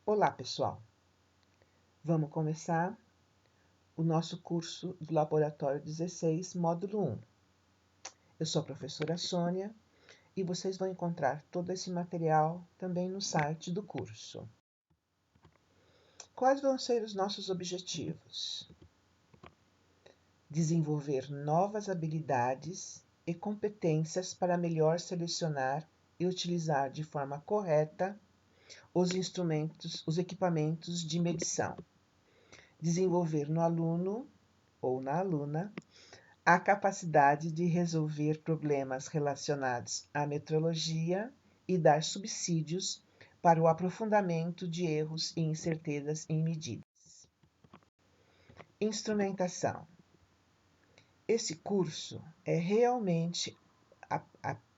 Olá, pessoal! Vamos começar o nosso curso do Laboratório 16, Módulo 1. Eu sou a professora Sônia e vocês vão encontrar todo esse material também no site do curso. Quais vão ser os nossos objetivos? Desenvolver novas habilidades e competências para melhor selecionar e utilizar de forma correta os instrumentos, os equipamentos de medição. Desenvolver no aluno ou na aluna a capacidade de resolver problemas relacionados à metrologia e dar subsídios para o aprofundamento de erros e incertezas em medidas. Instrumentação. Esse curso é realmente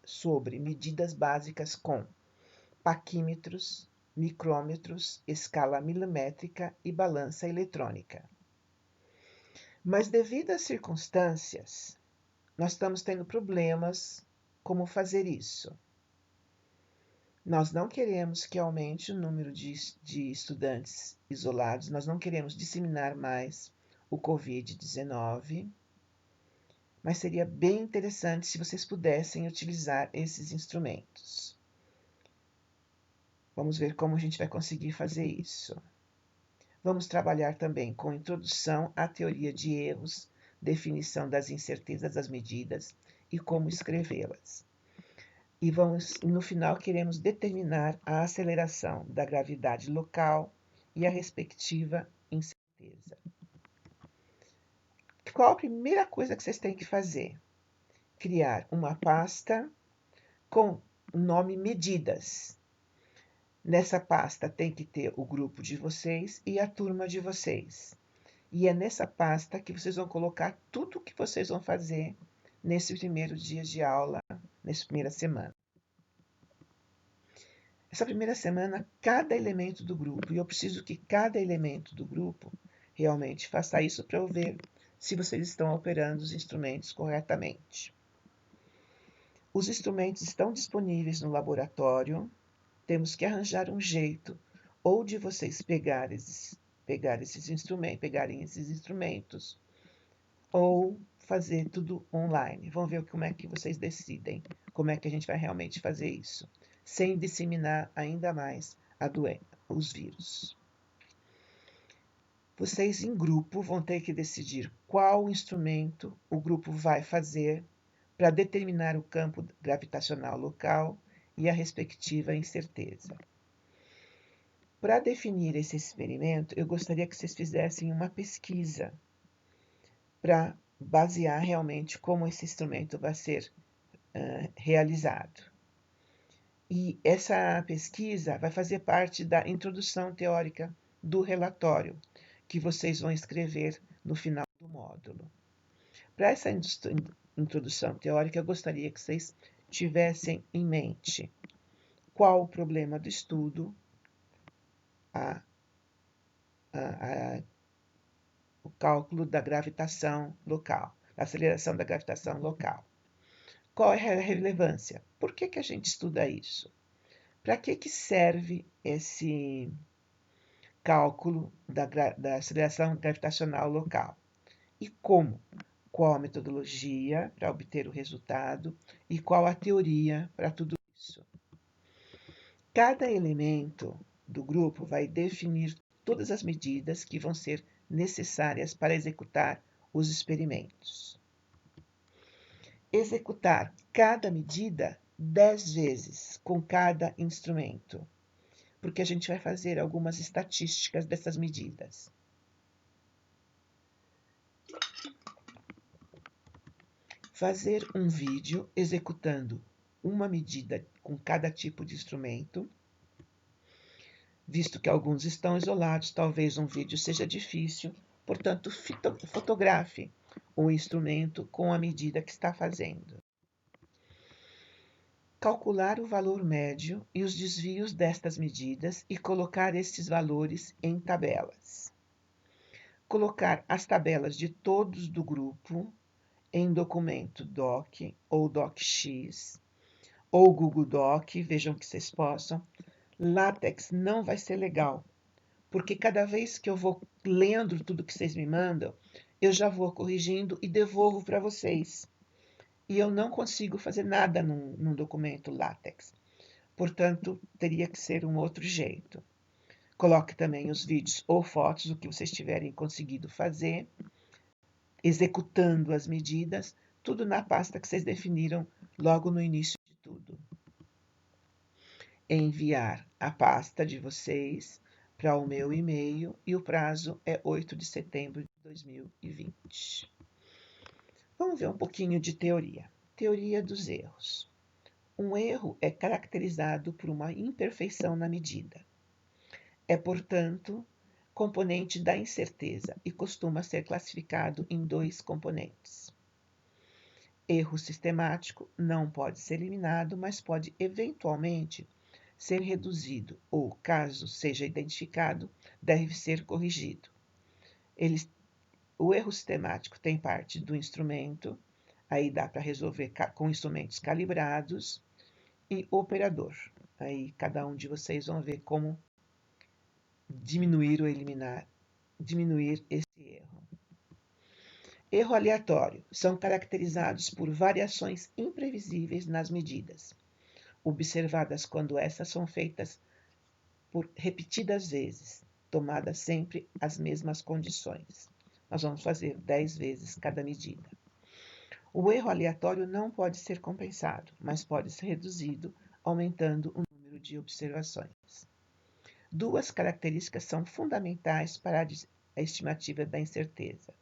sobre medidas básicas com paquímetros, micrômetros, escala milimétrica e balança eletrônica. Mas devido às circunstâncias, nós estamos tendo problemas como fazer isso. Nós não queremos que aumente o número de estudantes isolados, nós não queremos disseminar mais o Covid-19, mas seria bem interessante se vocês pudessem utilizar esses instrumentos. Vamos ver como a gente vai conseguir fazer isso. Vamos trabalhar também com introdução à teoria de erros, definição das incertezas das medidas e como escrevê-las. E no final, queremos determinar a aceleração da gravidade local e a respectiva incerteza. Qual a primeira coisa que vocês têm que fazer? Criar uma pasta com o nome medidas. Nessa pasta tem que ter o grupo de vocês e a turma de vocês. E é nessa pasta que vocês vão colocar tudo o que vocês vão fazer nesse primeiro dia de aula, nessa primeira semana. Essa primeira semana, cada elemento do grupo, e eu preciso que cada elemento do grupo realmente faça isso para eu ver se vocês estão operando os instrumentos corretamente. Os instrumentos estão disponíveis no laboratório, temos que arranjar um jeito ou de vocês pegarem esses instrumentos, ou fazer tudo online. Vamos ver como é que vocês decidem, como é que a gente vai realmente fazer isso, sem disseminar ainda mais a doença, os vírus. Vocês em grupo vão ter que decidir qual instrumento o grupo vai fazer para determinar o campo gravitacional local e a respectiva incerteza. Para definir esse experimento, eu gostaria que vocês fizessem uma pesquisa para basear realmente como esse instrumento vai ser realizado. E essa pesquisa vai fazer parte da introdução teórica do relatório, que vocês vão escrever no final do módulo. Para essa introdução teórica, eu gostaria que vocês tivessem em mente qual o problema do estudo, o cálculo da gravitação local, a aceleração da gravitação local. Qual é a relevância? Por que a gente estuda isso? Para que serve esse cálculo da aceleração gravitacional local? E como? Qual a metodologia para obter o resultado e qual a teoria para tudo isso? Cada elemento do grupo vai definir todas as medidas que vão ser necessárias para executar os experimentos. Executar cada medida 10 vezes com cada instrumento, porque a gente vai fazer algumas estatísticas dessas medidas. Fazer um vídeo executando uma medida com cada tipo de instrumento. Visto que alguns estão isolados, talvez um vídeo seja difícil, portanto, fotografe o instrumento com a medida que está fazendo. Calcular o valor médio e os desvios destas medidas e colocar estes valores em tabelas. Colocar as tabelas de todos do grupo em documento doc ou docx ou Google Doc, vejam que vocês possam. LaTeX não vai ser legal, porque cada vez que eu vou lendo tudo que vocês me mandam, eu já vou corrigindo e devolvo para vocês. E eu não consigo fazer nada num documento LaTeX. Portanto, teria que ser um outro jeito. Coloque também os vídeos ou fotos, o que vocês tiverem conseguido fazer, executando as medidas, tudo na pasta que vocês definiram logo no início de tudo. Enviar a pasta de vocês para o meu e-mail e o prazo é 8 de setembro de 2020. Vamos ver um pouquinho de teoria. Teoria dos erros. Um erro é caracterizado por uma imperfeição na medida. É, portanto, componente da incerteza e costuma ser classificado em dois componentes. Erro sistemático não pode ser eliminado, mas pode eventualmente ser reduzido ou, caso seja identificado, deve ser corrigido. O erro sistemático tem parte do instrumento, aí dá para resolver com instrumentos calibrados, e operador. Aí cada um de vocês vão ver como diminuir ou diminuir esse erro. Erro aleatório são caracterizados por variações imprevisíveis nas medidas, observadas quando essas são feitas por repetidas vezes, tomadas sempre as mesmas condições. Nós vamos fazer 10 vezes cada medida. O erro aleatório não pode ser compensado, mas pode ser reduzido aumentando o número de observações. Duas características são fundamentais para a estimativa da incerteza: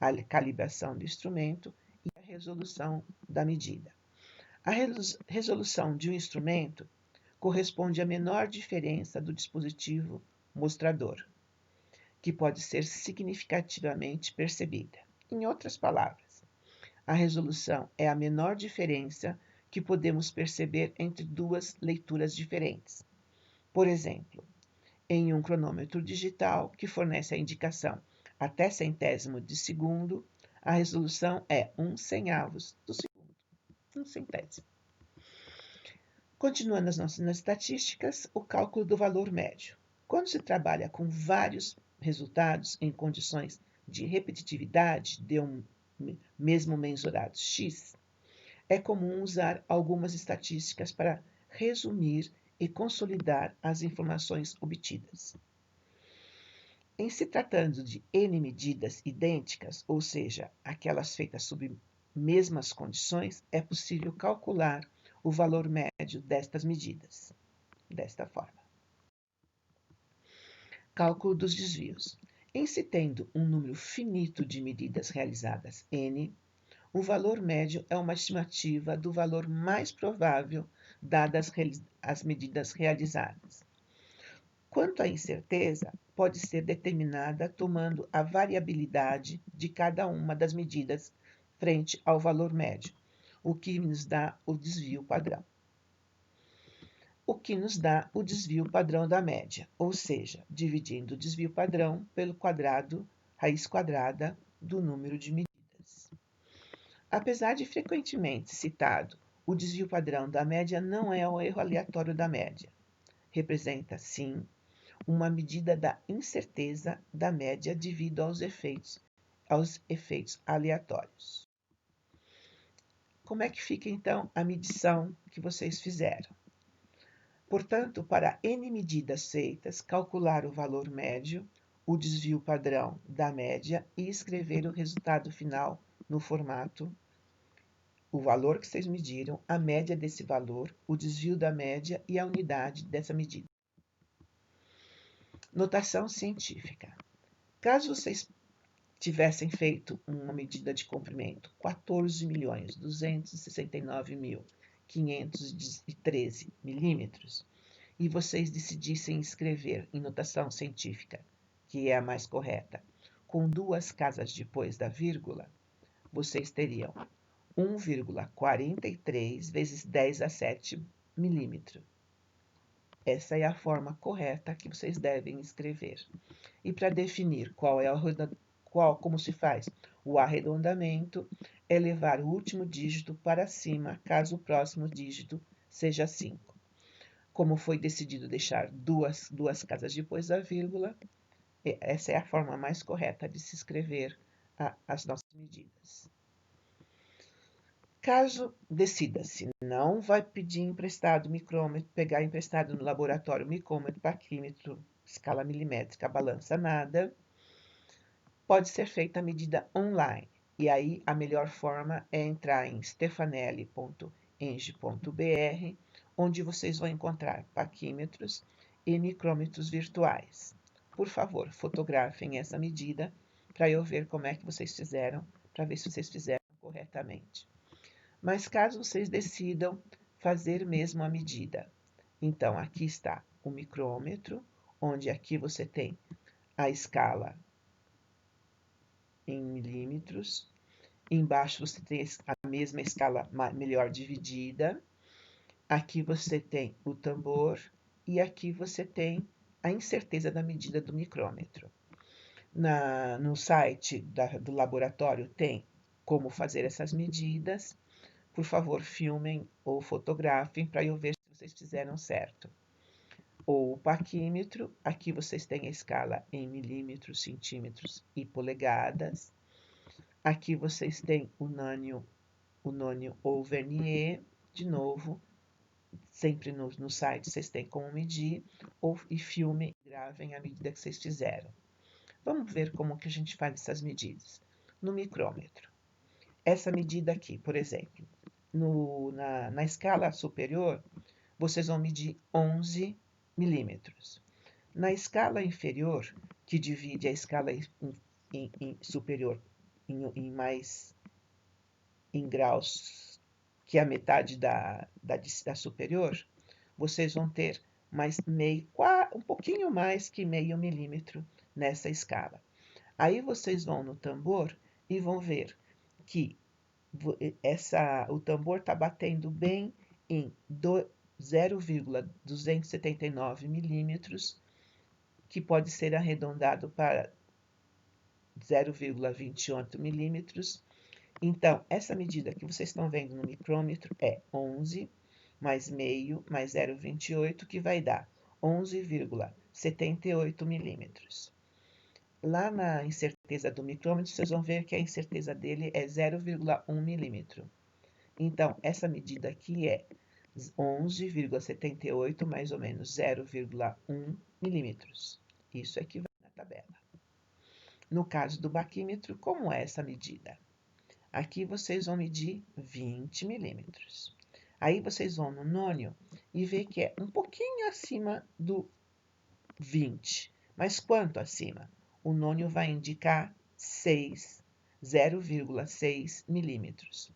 a calibração do instrumento e a resolução da medida. A resolução de um instrumento corresponde à menor diferença do dispositivo mostrador, que pode ser significativamente percebida. Em outras palavras, a resolução é a menor diferença que podemos perceber entre duas leituras diferentes. Por exemplo, em um cronômetro digital que fornece a indicação até centésimo de segundo, a resolução é 1/100º do segundo, 1/100º. Continuando nas estatísticas, o cálculo do valor médio. Quando se trabalha com vários resultados em condições de repetitividade de um mesmo mensurado x, é comum usar algumas estatísticas para resumir e consolidar as informações obtidas. Em se tratando de N medidas idênticas, ou seja, aquelas feitas sob mesmas condições, é possível calcular o valor médio destas medidas, desta forma. Cálculo dos desvios. Em se tendo um número finito de medidas realizadas N, o valor médio é uma estimativa do valor mais provável dadas as medidas realizadas. Quanto à incerteza, pode ser determinada tomando a variabilidade de cada uma das medidas frente ao valor médio, o que nos dá o desvio padrão. O que nos dá o desvio padrão da média, ou seja, dividindo o desvio padrão pelo quadrado, raiz quadrada do número de medidas. Apesar de frequentemente citado, o desvio padrão da média não é o erro aleatório da média. Representa, sim, uma medida da incerteza da média devido aos efeitos aleatórios. Como é que fica, então, a medição que vocês fizeram? Portanto, para N medidas feitas, calcular o valor médio, o desvio padrão da média e escrever o resultado final no formato: o valor que vocês mediram, a média desse valor, o desvio da média e a unidade dessa medida. Notação científica. Caso vocês tivessem feito uma medida de comprimento 14.269.513 milímetros e vocês decidissem escrever em notação científica, que é a mais correta, com duas casas depois da vírgula, vocês teriam 1,43 vezes 10 a 7 milímetro. Essa é a forma correta que vocês devem escrever. E para definir como se faz o arredondamento, é levar o último dígito para cima, caso o próximo dígito seja 5. Como foi decidido deixar duas casas depois da vírgula, essa é a forma mais correta de se escrever as nossas medidas. Caso decida-se não vai pedir emprestado micrômetro, pegar emprestado no laboratório micrômetro, paquímetro, escala milimétrica, balança, nada, pode ser feita a medida online. E aí a melhor forma é entrar em stefanelli.eng.br, onde vocês vão encontrar paquímetros e micrômetros virtuais. Por favor, fotografem essa medida para eu ver como é que vocês fizeram, para ver se vocês fizeram corretamente. Mas caso vocês decidam fazer mesmo a medida, então aqui está o micrômetro, onde aqui você tem a escala em milímetros, embaixo você tem a mesma escala melhor dividida, aqui você tem o tambor e aqui você tem a incerteza da medida do micrômetro. No site do laboratório tem como fazer essas medidas. Por favor, filmem ou fotografem para eu ver se vocês fizeram certo. O paquímetro, aqui vocês têm a escala em milímetros, centímetros e polegadas. Aqui vocês têm o nônio ou vernier. De novo, sempre no site vocês têm como medir, e filmem e gravem a medida que vocês fizeram. Vamos ver como que a gente faz essas medidas. No micrômetro. Essa medida aqui, por exemplo, na escala superior, vocês vão medir 11 milímetros. Na escala inferior, que divide a escala superior em graus, que é a metade da superior, vocês vão ter um pouquinho mais que meio milímetro nessa escala. Aí vocês vão no tambor e vão ver que o tambor está batendo bem em 0,279 milímetros, que pode ser arredondado para 0,28 milímetros. Então, essa medida que vocês estão vendo no micrômetro é 11 mais meio mais 0,28, que vai dar 11,78 milímetros. Lá na incerteza do micrômetro, vocês vão ver que a incerteza dele é 0,1 milímetro. Então, essa medida aqui é 11,78 mais ou menos 0,1 milímetros. Isso é que vai na tabela. No caso do baquímetro, como é essa medida? Aqui vocês vão medir 20 milímetros. Aí vocês vão no nônio e vê que é um pouquinho acima do 20. Mas quanto acima? O nônio vai indicar 0,6 milímetros.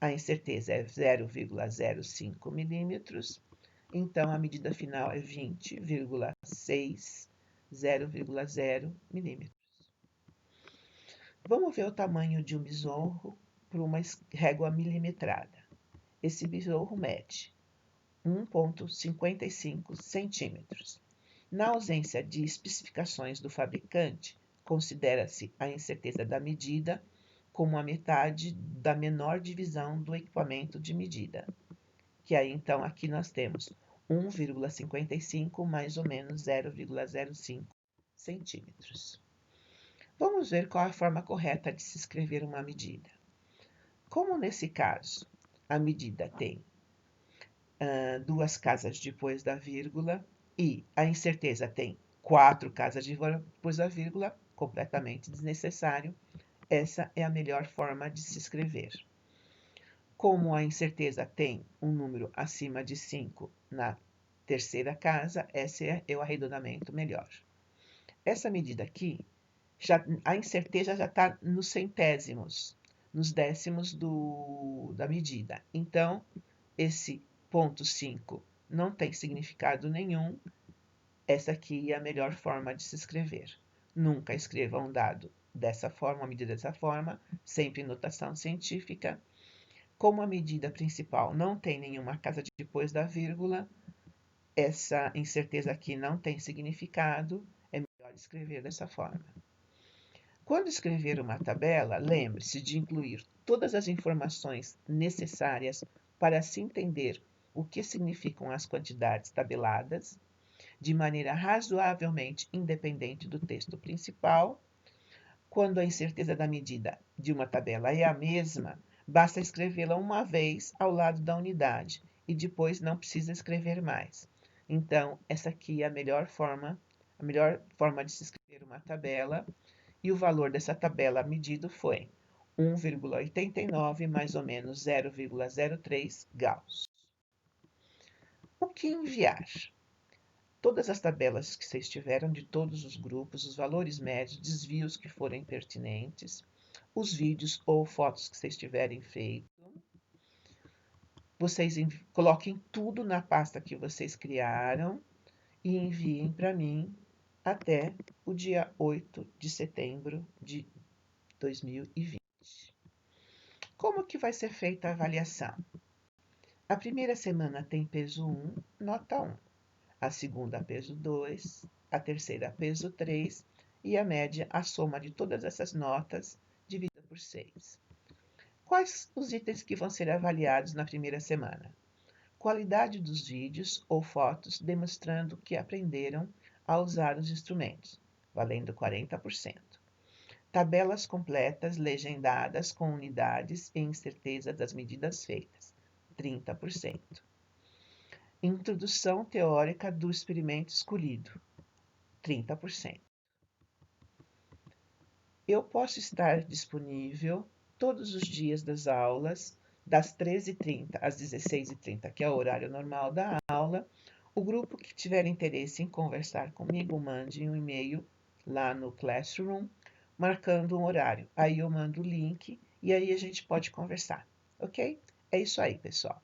A incerteza é 0,05 milímetros, então a medida final é 20,6, 0,0 milímetros. Vamos ver o tamanho de um besouro por uma régua milimetrada. Esse besouro mede 1,55 centímetros. Na ausência de especificações do fabricante, considera-se a incerteza da medida como a metade da menor divisão do equipamento de medida, que aí então aqui nós temos 1,55 mais ou menos 0,05 centímetros. Vamos ver qual a forma correta de se escrever uma medida. Como nesse caso a medida tem duas casas depois da vírgula e a incerteza tem 4 casas depois da vírgula, completamente desnecessário, essa é a melhor forma de se escrever. Como a incerteza tem um número acima de 5 na terceira casa, esse é o arredondamento melhor. Essa medida aqui, a incerteza já está nos centésimos, nos décimos da medida. Então, esse 0,5 não tem significado nenhum. Essa aqui é a melhor forma de se escrever. Nunca escreva um dado dessa forma, uma medida dessa forma, sempre em notação científica. Como a medida principal não tem nenhuma casa depois da vírgula, essa incerteza aqui não tem significado, é melhor escrever dessa forma. Quando escrever uma tabela, lembre-se de incluir todas as informações necessárias para se entender o que significam as quantidades tabeladas, de maneira razoavelmente independente do texto principal. Quando a incerteza da medida de uma tabela é a mesma, basta escrevê-la uma vez ao lado da unidade e depois não precisa escrever mais. Então, essa aqui é a melhor forma de se escrever uma tabela, e o valor dessa tabela medido foi 1,89 mais ou menos 0,03 Gauss. O que enviar? Todas as tabelas que vocês tiveram de todos os grupos, os valores médios, desvios que forem pertinentes, os vídeos ou fotos que vocês tiverem feito. Vocês coloquem tudo na pasta que vocês criaram e enviem para mim até o dia 8 de setembro de 2020. Como que vai ser feita a avaliação? A primeira semana tem peso 1, nota 1. A segunda, peso 2. A terceira, peso 3. E a média, a soma de todas essas notas, dividida por 6. Quais os itens que vão ser avaliados na primeira semana? Qualidade dos vídeos ou fotos demonstrando que aprenderam a usar os instrumentos, valendo 40%. Tabelas completas legendadas com unidades e incerteza das medidas feitas, 30%. Introdução teórica do experimento escolhido, 30%. Eu posso estar disponível todos os dias das aulas, das 13h30 às 16h30, que é o horário normal da aula. O grupo que tiver interesse em conversar comigo, mande um e-mail lá no Classroom, marcando um horário. Aí eu mando o link e aí a gente pode conversar, ok? É isso aí, pessoal.